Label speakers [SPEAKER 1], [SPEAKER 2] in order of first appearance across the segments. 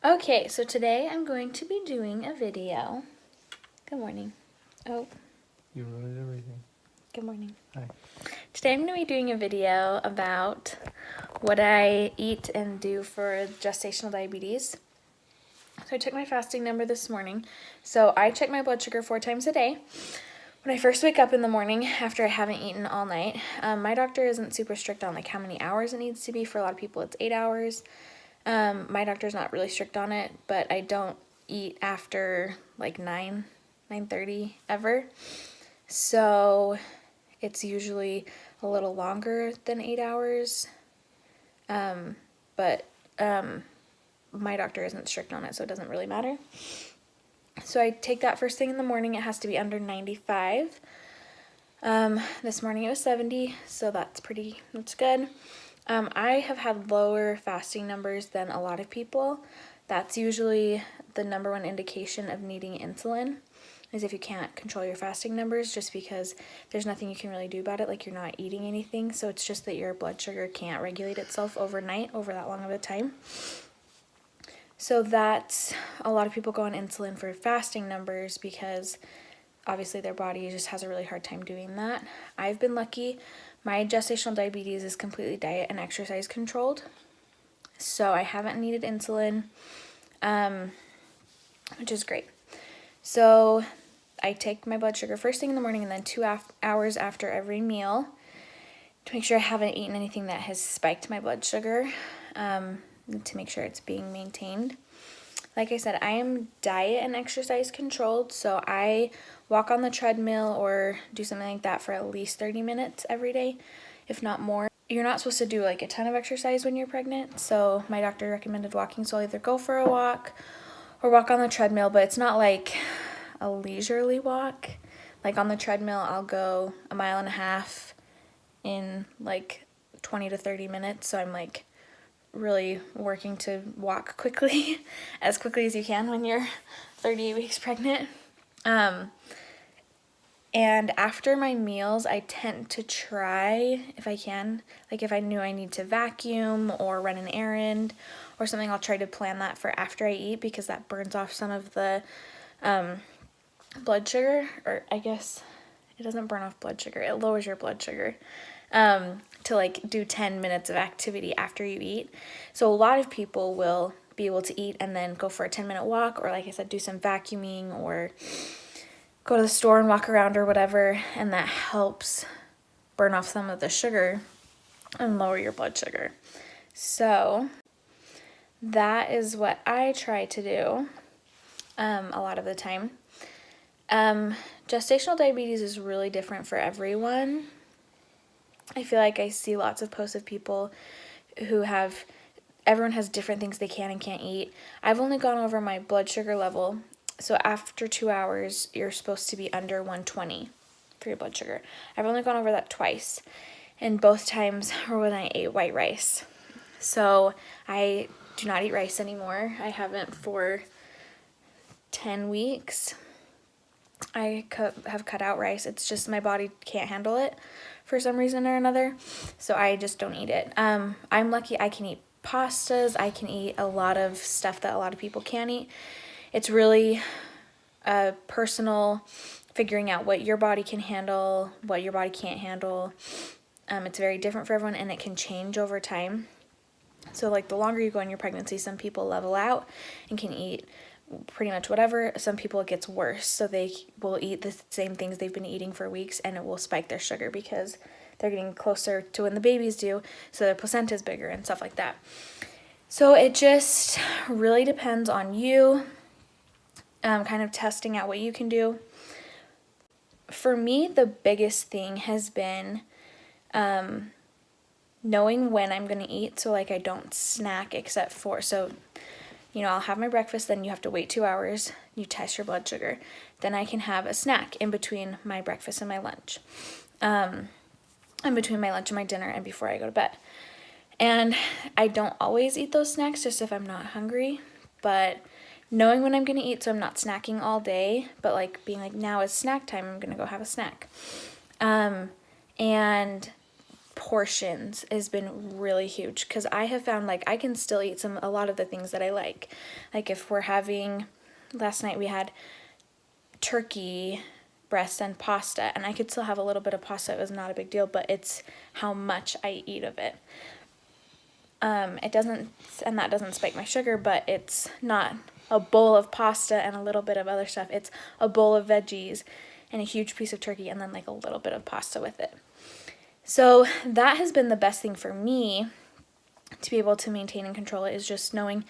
[SPEAKER 1] Okay, so today I'm going to be doing a video. Good morning. Oh,
[SPEAKER 2] You ruined everything.
[SPEAKER 1] good morning.
[SPEAKER 2] Hi.
[SPEAKER 1] Today I'm going to be doing a video about what I eat and do for gestational diabetes. So I took my fasting number this morning. So I check my blood sugar 4 times a day. When I first wake up in the morning after I haven't eaten all night, my doctor isn't super strict on like how many hours it needs to be. For a lot of people it's 8 hours. My doctor's not really strict on it, but I don't eat after like 9:30 ever. So it's usually a little longer than 8 hours. But my doctor isn't strict on it, so it doesn't really matter. So I take that first thing in the morning. It has to be under 95. This morning it was 70, so that's good. I have had lower fasting numbers than a lot of people. That's usually the number one indication of needing insulin, is if you can't control your fasting numbers, just because there's nothing you can really do about it, like you're not eating anything, so it's just that your blood sugar can't regulate itself overnight over that long of a time. So that's, a lot of people go on insulin for fasting numbers because obviously their body just has a really hard time doing that. I've been lucky. My gestational diabetes is completely diet and exercise controlled, so I haven't needed insulin, which is great. So I take my blood sugar first thing in the morning and then 2 hours after every meal to make sure I haven't eaten anything that has spiked my blood sugar, to make sure it's being maintained. Like I said, I am diet and exercise controlled, so I walk on the treadmill or do something like that for at least 30 minutes every day, if not more. You're not supposed to do like a ton of exercise when you're pregnant, so my doctor recommended walking, so I'll either go for a walk or walk on the treadmill, but it's not like a leisurely walk. Like on the treadmill, I'll go 1.5 miles in like 20 to 30 minutes, so I'm like really working to walk quickly, as quickly as you can when you're 38 weeks pregnant. And after my meals, I tend to try, if I can, like if I knew I need to vacuum or run an errand or something, I'll try to plan that for after I eat, because that burns off some of the blood sugar, or I guess it doesn't burn off blood sugar, it lowers your blood sugar, to like do 10 minutes of activity after you eat. So a lot of people will be able to eat and then go for a 10-minute walk, or like I said, do some vacuuming or go to the store and walk around or whatever, and that helps burn off some of the sugar and lower your blood sugar. So that is what I try to do a lot of the time. Gestational diabetes is really different for everyone. I feel like I see lots of posts of people who everyone has different things they can and can't eat. I've only gone over my blood sugar level. So after 2 hours, you're supposed to be under 120 for your blood sugar. I've only gone over that twice, and both times were when I ate white rice. So I do not eat rice anymore. I haven't for 10 weeks. I have cut out rice. It's just my body can't handle it for some reason or another, so I just don't eat it. I'm lucky I can eat pastas. I can eat a lot of stuff that a lot of people can't eat. It's really personal, figuring out what your body can handle, what your body can't handle. It's very different for everyone, and it can change over time. So like the longer you go in your pregnancy, some people level out and can eat pretty much whatever. Some people it gets worse, so they will eat the same things they've been eating for weeks, and it will spike their sugar because they're getting closer to when the babies do, so their placenta is bigger and stuff like that. So it just really depends on you, kind of testing out what you can do. For me, the biggest thing has been knowing when I'm going to eat, so like I don't snack except for, so I'll have my breakfast, then you have to wait 2 hours, you test your blood sugar, then I can have a snack in between my breakfast and my lunch, in between my lunch and my dinner, and before I go to bed. And I don't always eat those snacks, just if I'm not hungry, but knowing when I'm going to eat, so I'm not snacking all day, but like being like, now is snack time, I'm going to go have a snack. And portions has been really huge, because I have found like I can still eat a lot of the things that I like. Like if we're having, last night we had turkey breast and pasta, and I could still have a little bit of pasta. It was not a big deal, but it's how much I eat of it. It doesn't, and that doesn't spike my sugar, but it's not a bowl of pasta and a little bit of other stuff. It's a bowl of veggies and a huge piece of turkey and then like a little bit of pasta with it. So that has been the best thing for me to be able to maintain and control it, is just knowing,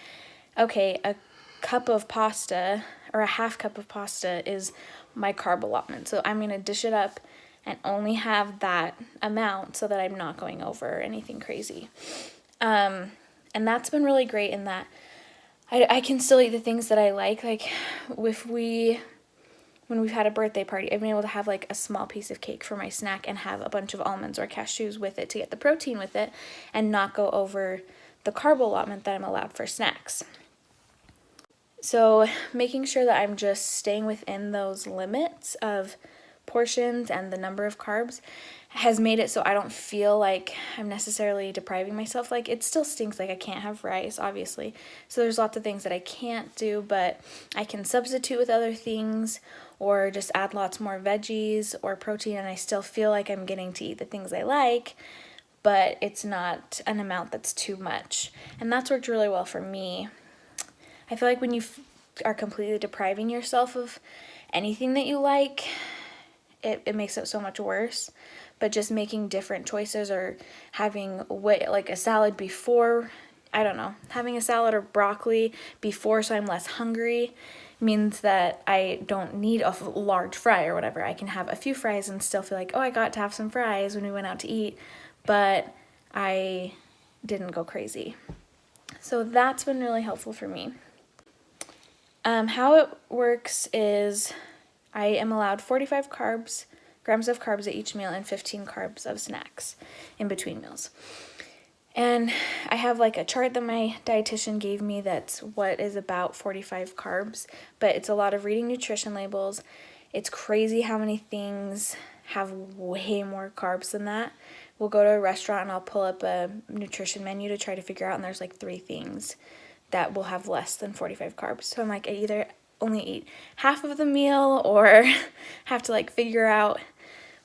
[SPEAKER 1] okay, a cup of pasta or a half cup of pasta is my carb allotment. So I'm going to dish it up and only have that amount so that I'm not going over anything crazy. And that's been really great in that I can still eat the things that I like. Like when we've had a birthday party, I've been able to have like a small piece of cake for my snack and have a bunch of almonds or cashews with it to get the protein with it and not go over the carb allotment that I'm allowed for snacks. So making sure that I'm just staying within those limits of portions and the number of carbs has made it so I don't feel like I'm necessarily depriving myself. Like it still stinks, like I can't have rice, obviously. So there's lots of things that I can't do, but I can substitute with other things or just add lots more veggies or protein, and I still feel like I'm getting to eat the things I like, but it's not an amount that's too much. And that's worked really well for me. I feel like when you are completely depriving yourself of anything that you like, it makes it so much worse. But just making different choices or having like a salad before, I don't know, having a salad or broccoli before so I'm less hungry means that I don't need a large fry or whatever. I can have a few fries and still feel like, oh, I got to have some fries when we went out to eat, but I didn't go crazy. So that's been really helpful for me. How it works is I am allowed 45 grams of carbs at each meal and 15 carbs of snacks in between meals. And I have like a chart that my dietitian gave me that's what is about 45 carbs, but it's a lot of reading nutrition labels. It's crazy how many things have way more carbs than that. We'll go to a restaurant and I'll pull up a nutrition menu to try to figure out, and there's like 3 things that will have less than 45 carbs. So I'm like, I either only eat half of the meal or have to like figure out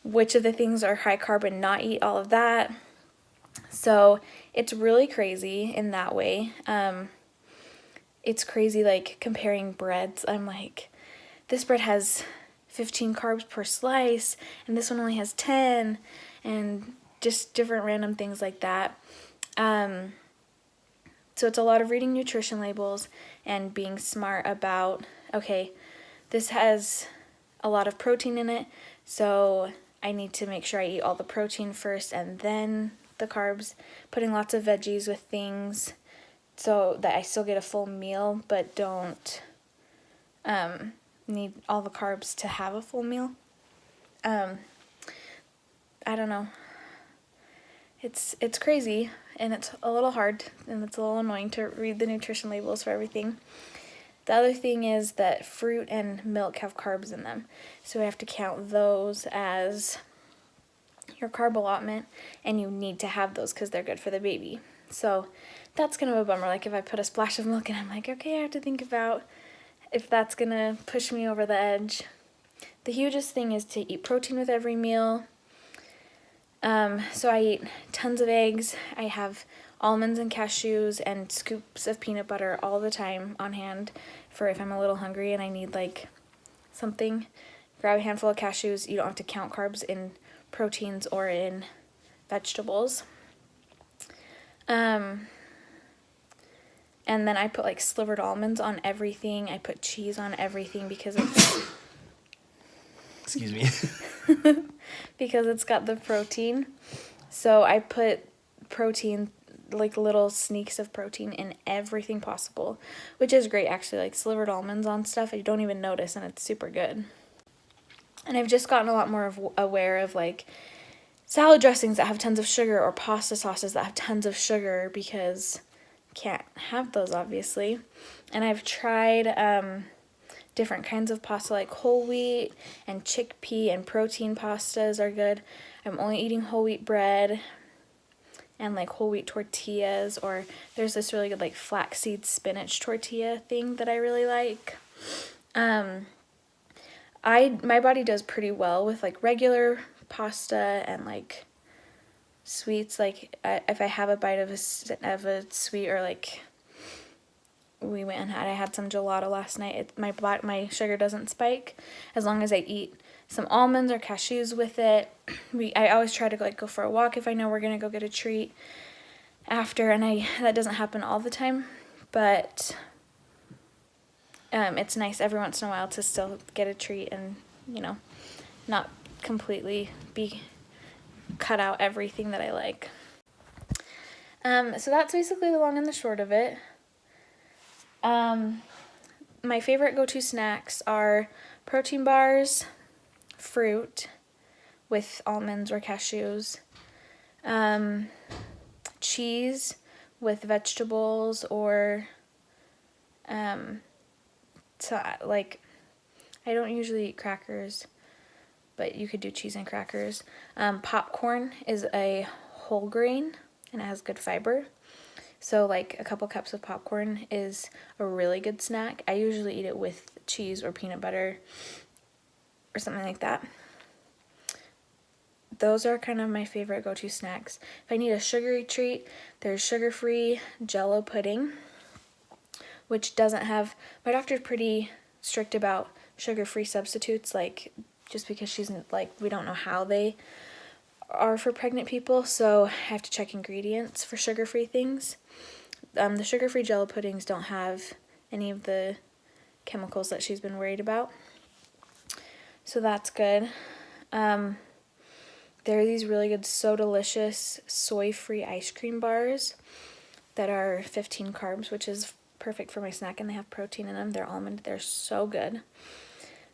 [SPEAKER 1] which of the things are high carb and not eat all of that. So it's really crazy in that way. It's crazy like comparing breads. I'm like, this bread has 15 carbs per slice and this one only has 10, and just different random things like that. So it's a lot of reading nutrition labels and being smart about, okay, this has a lot of protein in it, so I need to make sure I eat all the protein first and then the carbs, putting lots of veggies with things so that I still get a full meal but don't need all the carbs to have a full meal. I don't know. It's crazy, and it's a little hard, and it's a little annoying to read the nutrition labels for everything. The other thing is that fruit and milk have carbs in them, so we have to count those as your carb allotment, and you need to have those because they're good for the baby. So that's kind of a bummer. Like if I put a splash of milk in, I'm like, okay, I have to think about if that's going to push me over the edge. The hugest thing is to eat protein with every meal. So I eat tons of eggs. I have almonds and cashews and scoops of peanut butter all the time on hand for if I'm a little hungry and I need like something. Grab a handful of cashews. You don't have to count carbs in proteins or in vegetables. And then I put like slivered almonds on everything. I put cheese on everything because it's
[SPEAKER 2] Excuse me.
[SPEAKER 1] because it's got the protein. So I put protein, like little sneaks of protein in everything possible, which is great actually. Like slivered almonds on stuff you don't even notice, and it's super good. And I've just gotten a lot more aware of like salad dressings that have tons of sugar or pasta sauces that have tons of sugar, because can't have those obviously. And I've tried different kinds of pasta like whole wheat and chickpea and protein pastas are good. I'm only eating whole wheat bread. and like whole wheat tortillas, or there's this really good like flaxseed spinach tortilla thing that I really like. My body does pretty well with like regular pasta and like sweets. Like if I have a bite of a sweet, or like I had some gelato last night, my sugar doesn't spike as long as I eat some almonds or cashews with it. I always try to like go for a walk if I know we're gonna go get a treat after, and that doesn't happen all the time, but it's nice every once in a while to still get a treat and, not completely be cut out everything that I like. So that's basically the long and the short of it. My favorite go-to snacks are protein bars, fruit with almonds or cashews, cheese with vegetables, or like, I don't usually eat crackers, but you could do cheese and crackers. Popcorn is a whole grain and it has good fiber. So like a couple cups of popcorn is a really good snack. I usually eat it with cheese or peanut butter or something like that. Those are kind of my favorite go-to snacks. If I need a sugary treat, there's sugar-free Jell-O pudding, which doesn't have, my doctor's pretty strict about sugar-free substitutes, like just because she's like, we don't know how they are for pregnant people, so I have to check ingredients for sugar-free things. The sugar-free Jell-O puddings don't have any of the chemicals that she's been worried about, so that's good. There are these really good So Delicious soy-free ice cream bars that are 15 carbs, which is perfect for my snack, and they have protein in them. They're almond. They're so good.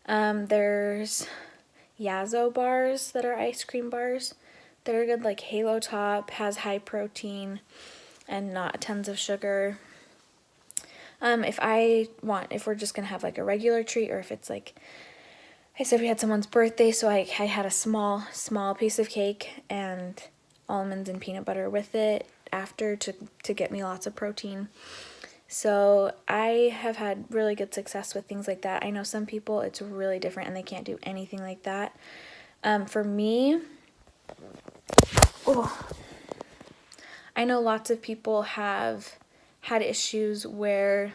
[SPEAKER 1] There's Yazo bars that are ice cream bars that are good, like Halo Top has high protein and not tons of sugar. If we're just gonna have like a regular treat, or if it's like, I said we had someone's birthday, so I had a small piece of cake and almonds and peanut butter with it after to get me lots of protein. So I have had really good success with things like that. I know some people it's really different and they can't do anything like that. For me, I know lots of people have had issues where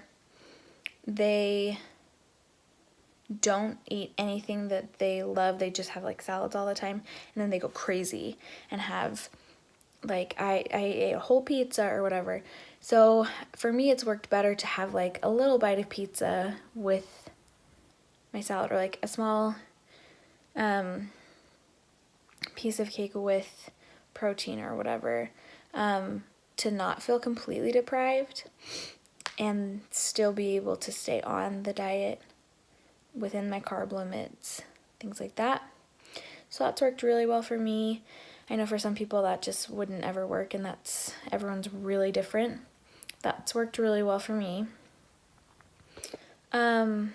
[SPEAKER 1] they don't eat anything that they love. They just have like salads all the time, and then they go crazy and have like, I ate a whole pizza or whatever. So for me, it's worked better to have like a little bite of pizza with my salad, or like a small piece of cake with protein or whatever, to not feel completely deprived and still be able to stay on the diet within my carb limits, things like that. So that's worked really well for me. I know for some people that just wouldn't ever work, and everyone's really different. That's worked really well for me. The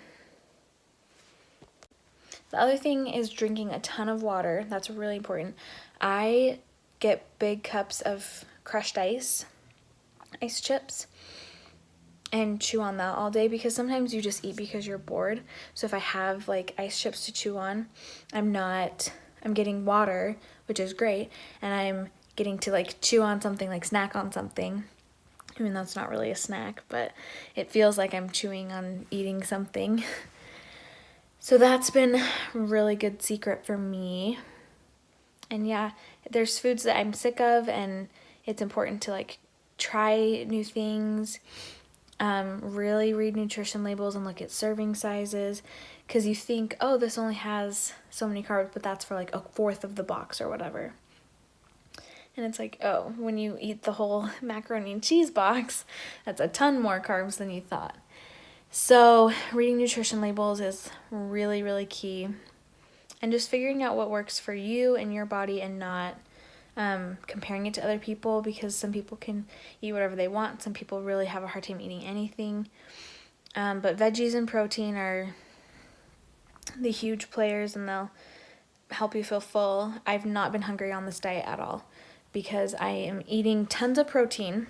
[SPEAKER 1] other thing is drinking a ton of water. That's really important. I get big cups of crushed ice chips, and chew on that all day, because sometimes you just eat because you're bored. So if I have like ice chips to chew on, I'm getting water, which is great, and I'm getting to like chew on something, like snack on something. I mean, that's not really a snack, but it feels like I'm chewing on eating something. So that's been a really good secret for me. And yeah, there's foods that I'm sick of, and it's important to like try new things, really read nutrition labels and look at serving sizes, because you think, oh, this only has so many carbs, but that's for like a fourth of the box or whatever. And it's like, oh, when you eat the whole macaroni and cheese box, that's a ton more carbs than you thought. So reading nutrition labels is really, really key. And just figuring out what works for you and your body, and not comparing it to other people, because some people can eat whatever they want. Some people really have a hard time eating anything. But veggies and protein are the huge players, and they'll help you feel full. I've not been hungry on this diet at all. because I am eating tons of protein,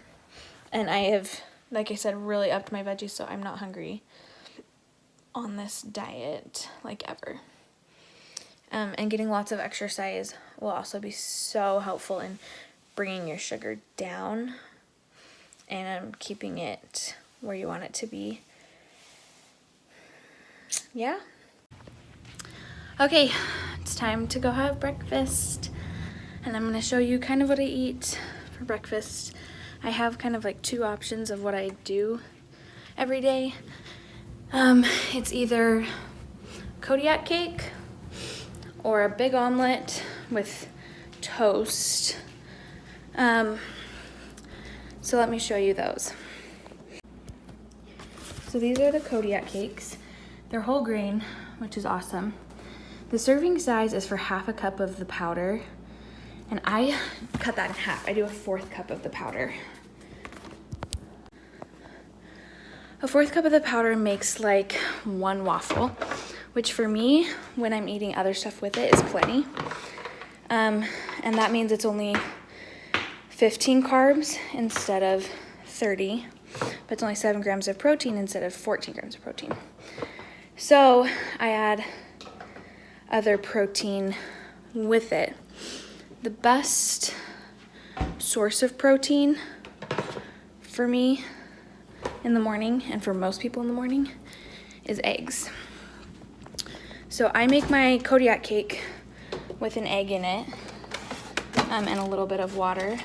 [SPEAKER 1] and I have, like I said, really upped my veggies, so I'm not hungry on this diet like ever. And getting lots of exercise will also be so helpful in bringing your sugar down and keeping it where you want it to be. Yeah. Okay, it's time to go have breakfast. And I'm going to show you kind of what I eat for breakfast. I have kind of like two options of what I do every day. It's either Kodiak cake or a big omelet with toast. So let me show you those. So these are the Kodiak cakes. They're whole grain, which is awesome. The serving size is for half a cup of the powder, and I cut that in half. I do a 1/4 cup of the powder. A 1/4 cup of the powder makes like 1 waffle, which for me, when I'm eating other stuff with it, is plenty. And that means it's only 15 carbs instead of 30, but it's only 7 grams of protein instead of 14 grams of protein. So I add other protein with it. The best source of protein for me in the morning, and for most people in the morning, is eggs. So I make my Kodiak cake with an egg in it, and a little bit of water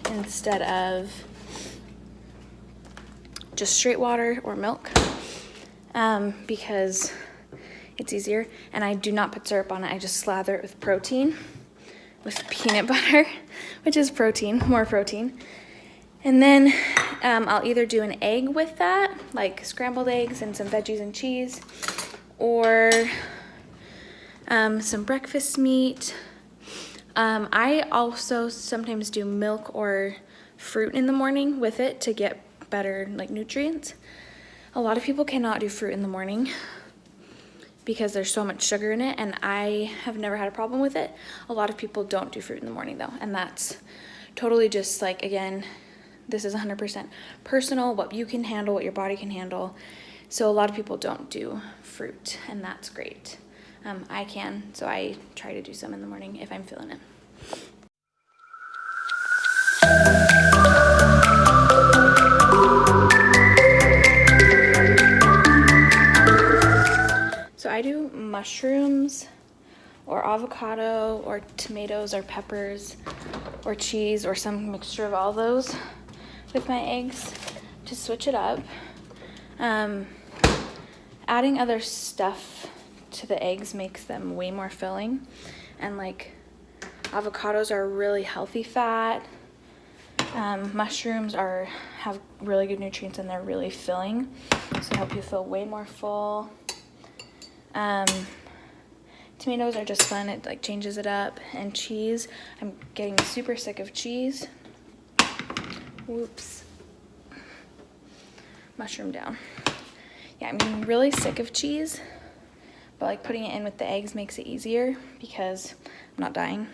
[SPEAKER 1] instead of just straight water or milk, because it's easier. And I do not put syrup on it. I just slather it with protein, with peanut butter, which is protein, more protein. And then I'll either do an egg with that, like scrambled eggs and some veggies and cheese, or some breakfast meat. I also sometimes do milk or fruit in the morning with it to get better like nutrients. A lot of people cannot do fruit in the morning because there's so much sugar in it, and I have never had a problem with it. A lot of people don't do fruit in the morning though, and that's totally just like, again, this is 100% personal, what you can handle, what your body can handle. So a lot of people don't do fruit, and that's great. I can, so I try to do some in the morning if I'm feeling it. So I do mushrooms or avocado or tomatoes or peppers or cheese or some mixture of all those with my eggs to switch it up. Adding other stuff to the eggs makes them way more filling, and like avocados are really healthy fat. Mushrooms have really good nutrients and they're really filling, so help you feel way more full. Tomatoes are just fun, it like changes it up. And cheese, I'm getting super sick of cheese. Whoops. Mushroom down. Yeah, I'm getting really sick of cheese, but like putting it in with the eggs makes it easier because I'm not dying.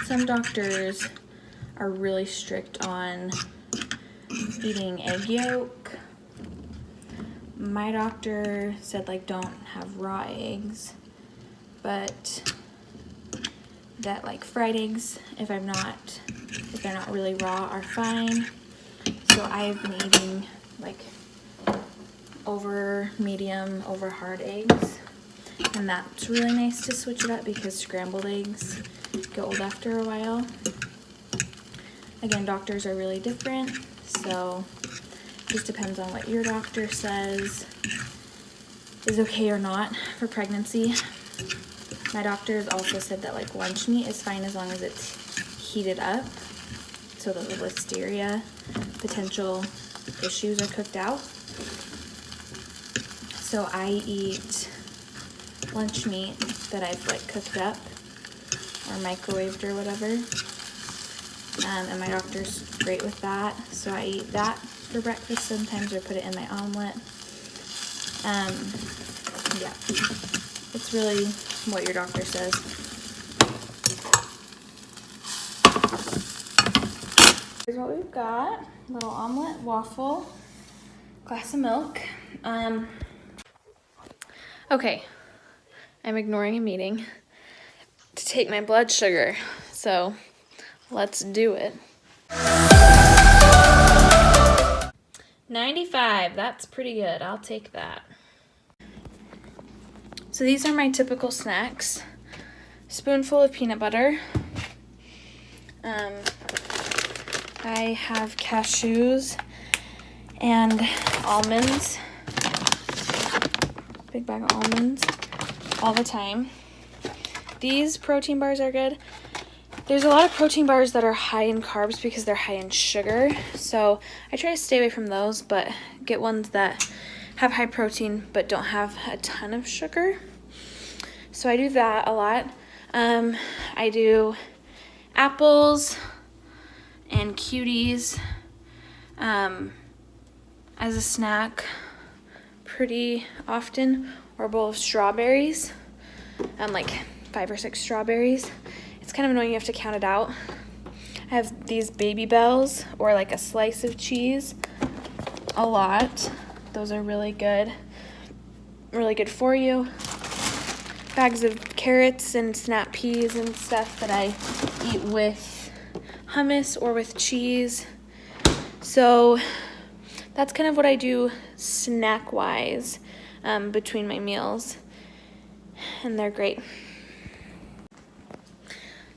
[SPEAKER 1] Some doctors are really strict on eating egg yolk. My doctor said like don't have raw eggs, but that like fried eggs, if they're not really raw, are fine. So I've been eating like over medium, over hard eggs, and that's really nice to switch it up because scrambled eggs get old after a while. Again, doctors are really different, so it just depends on what your doctor says is okay or not for pregnancy. My doctor has also said that like lunch meat is fine as long as it's heated up, so that the listeria potential issues are cooked out. So I eat lunch meat that I've like cooked up or microwaved or whatever. and my doctor's great with that. So I eat that for breakfast sometimes, or put it in my omelet. Yeah, it's really what your doctor says. Here's what we've got: little omelet, waffle, glass of milk. Okay, I'm ignoring a meeting to take my blood sugar, so let's do it. 95, that's pretty good. I'll take that. So these are my typical snacks. Spoonful of peanut butter. I have cashews and almonds. Big bag of almonds all the time. These protein bars are good. There's a lot of protein bars that are high in carbs because they're high in sugar. So I try to stay away from those, but get ones that have high protein but don't have a ton of sugar. So I do that a lot. I do apples and cuties as a snack pretty often, or a bowl of strawberries, like 5 or 6 strawberries. It's kind of annoying, you have to count it out. I have these Baby Bells, or like a slice of cheese, a lot. Those are really good for you. Bags of carrots and snap peas and stuff that I eat with hummus or with cheese. So that's kind of what I do snack-wise between my meals, and they're great.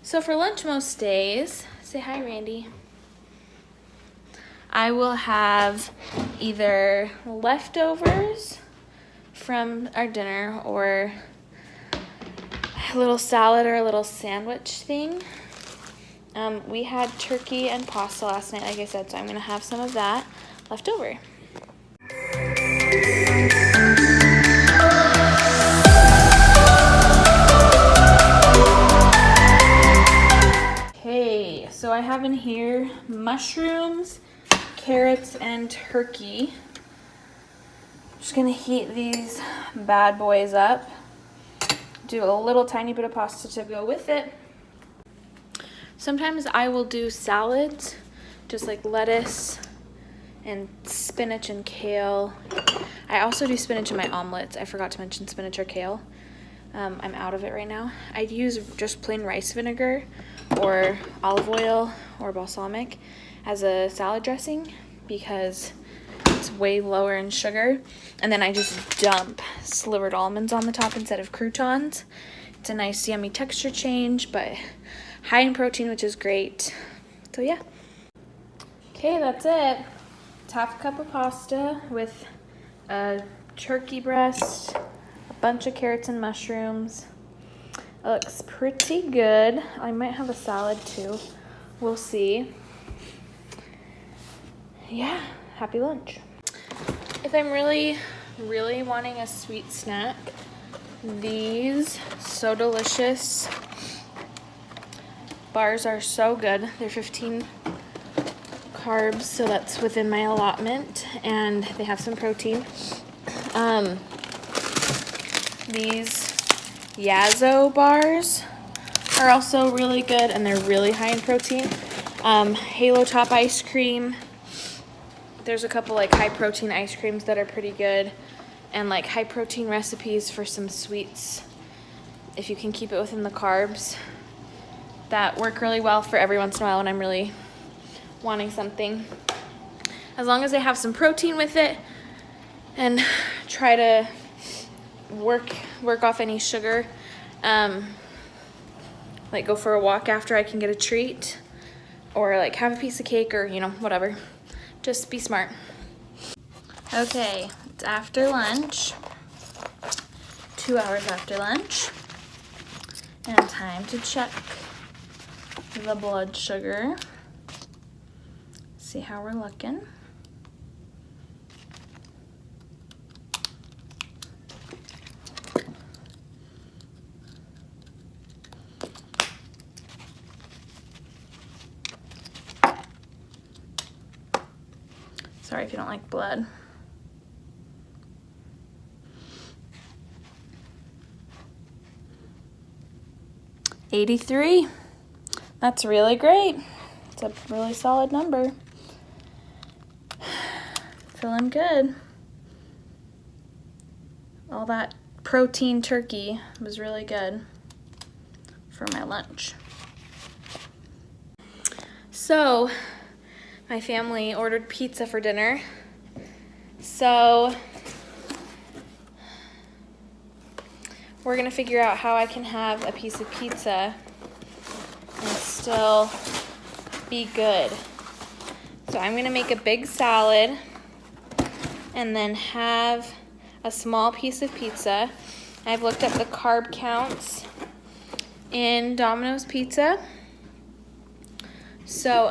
[SPEAKER 1] So for lunch most days, say hi, Randy, I will have either leftovers from our dinner or a little salad or a little sandwich thing. We had turkey and pasta last night, like I said, so I'm gonna have some of that left over. Okay, so I have in here mushrooms, carrots, and turkey. Just gonna heat these bad boys up. Do a little tiny bit of pasta to go with it. Sometimes I will do salads, just like lettuce and spinach and kale. I also do spinach in my omelets. I forgot to mention spinach or kale. I'm out of it right now. I'd use just plain rice vinegar or olive oil or balsamic as a salad dressing because it's way lower in sugar. And then I just dump slivered almonds on the top instead of croutons. It's a nice yummy texture change, but high in protein, which is great. So yeah. Okay, that's it. It's half a cup of pasta with a turkey breast, a bunch of carrots and mushrooms. It looks pretty good. I might have a salad too. We'll see. Yeah, happy lunch. If I'm really wanting a sweet snack, these So Delicious bars are so good. They're 15 carbs, so that's within my allotment, and they have some protein. These Yazzo bars are also really good, and they're really high in protein. Halo Top ice cream. There's a couple like high protein ice creams that are pretty good, and like high protein recipes for some sweets, if you can keep it within the carbs, that work really well for every once in a while when I'm really wanting something. As long as they have some protein with it, and try to work off any sugar. Like go for a walk after I can get a treat, or like have a piece of cake, or whatever. Just be smart. Okay, it's after lunch, 2 hours after lunch, and time to check the blood sugar. See how we're looking. Sorry if you don't like blood. $83. That's really great. It's a really solid number. Feeling good. All that protein turkey was really good for my lunch. So, my family ordered pizza for dinner. So, we're gonna figure out how I can have a piece of pizza and still be good. So I'm gonna make a big salad and then have a small piece of pizza. I've looked up the carb counts in Domino's Pizza. So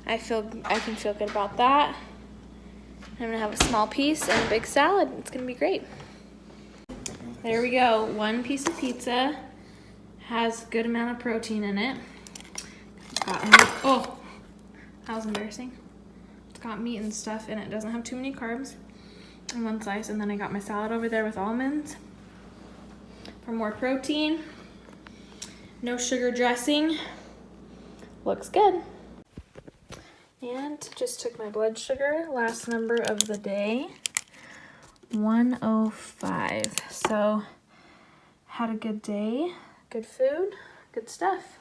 [SPEAKER 1] I can feel good about that. I'm gonna have a small piece and a big salad. It's gonna be great. There we go. One piece of pizza has a good amount of protein in it. It's got oh, that was embarrassing. It's got meat and stuff and it doesn't have too many carbs in one slice. And then I got my salad over there with almonds for more protein. No sugar dressing. Looks good. And just took my blood sugar, last number of the day, 105. So had a good day, good food, good stuff.